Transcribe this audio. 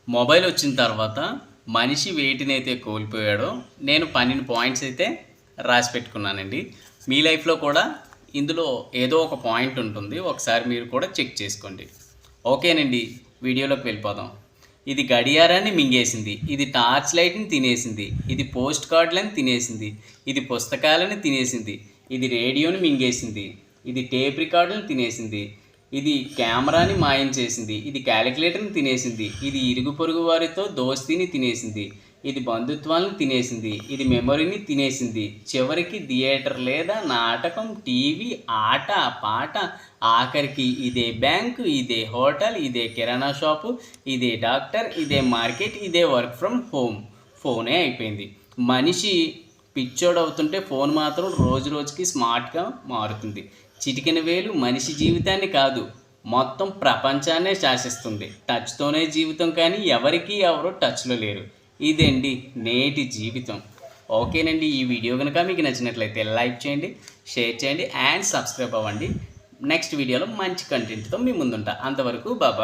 Mobile వచ్చిన తర్వాత మనిషి వేటినైతే కోల్పోయాడో నేను 12 పాయింట్స్ అయితే రాసి పెట్టుకున్నానండి. మీ లైఫ్లో కూడా ఇందులో ఏదో ఒక పాయింట్ ఉంటుంది. ఒకసారి మీరు కూడా చెక్ చేసుకోండి. ఓకేనండి, వీడియోలోకి వెళ్ళిపోదాం. ఇది గడియారాన్ని మింగేసింది, ఇది టార్చ్ లైట్ని తినేసింది, ఇది పోస్ట్ కార్డులను తినేసింది, ఇది పుస్తకాలను తినేసింది, ఇది రేడియోని మింగేసింది, ఇది టేప్ రికార్డులను తినేసింది, ఇది కెమెరాని మాయం చేసింది, ఇది క్యాలిక్యులేటర్ని తినేసింది, ఇది ఇరుగు పొరుగు వారితో దోస్తీని తినేసింది, ఇది బంధుత్వాలను తినేసింది, ఇది మెమొరీని తినేసింది, చివరికి థియేటర్ లేదా నాటకం, టీవీ, ఆట పాట, ఆఖరికి ఇదే బ్యాంకు, ఇదే హోటల్, ఇదే కిరాణా షాపు, ఇదే డాక్టర్, ఇదే మార్కెట్, ఇదే వర్క్ ఫ్రమ్ హోమ్. ఫోనే అయిపోయింది. మనిషి పిచ్చోడవుతుంటే ఫోన్ మాత్రం రోజు రోజుకి స్మార్ట్గా మారుతుంది. చిటికెన వేలు మనిషి జీవితాన్ని కాదు, మొత్తం ప్రపంచాన్నే శాసిస్తుంది. టచ్తోనే జీవితం, కానీ ఎవరికి ఎవరు టచ్లో లేరు. ఇదండి నేటి జీవితం. ఓకేనండి, ఈ వీడియో కనుక మీకు నచ్చినట్లయితే లైక్ చేయండి, షేర్ చేయండి అండ్ సబ్స్క్రైబ్ అవ్వండి. నెక్స్ట్ వీడియోలో మంచి కంటెంట్తో మీ ముందుంటా. అంతవరకు బాబాయ్.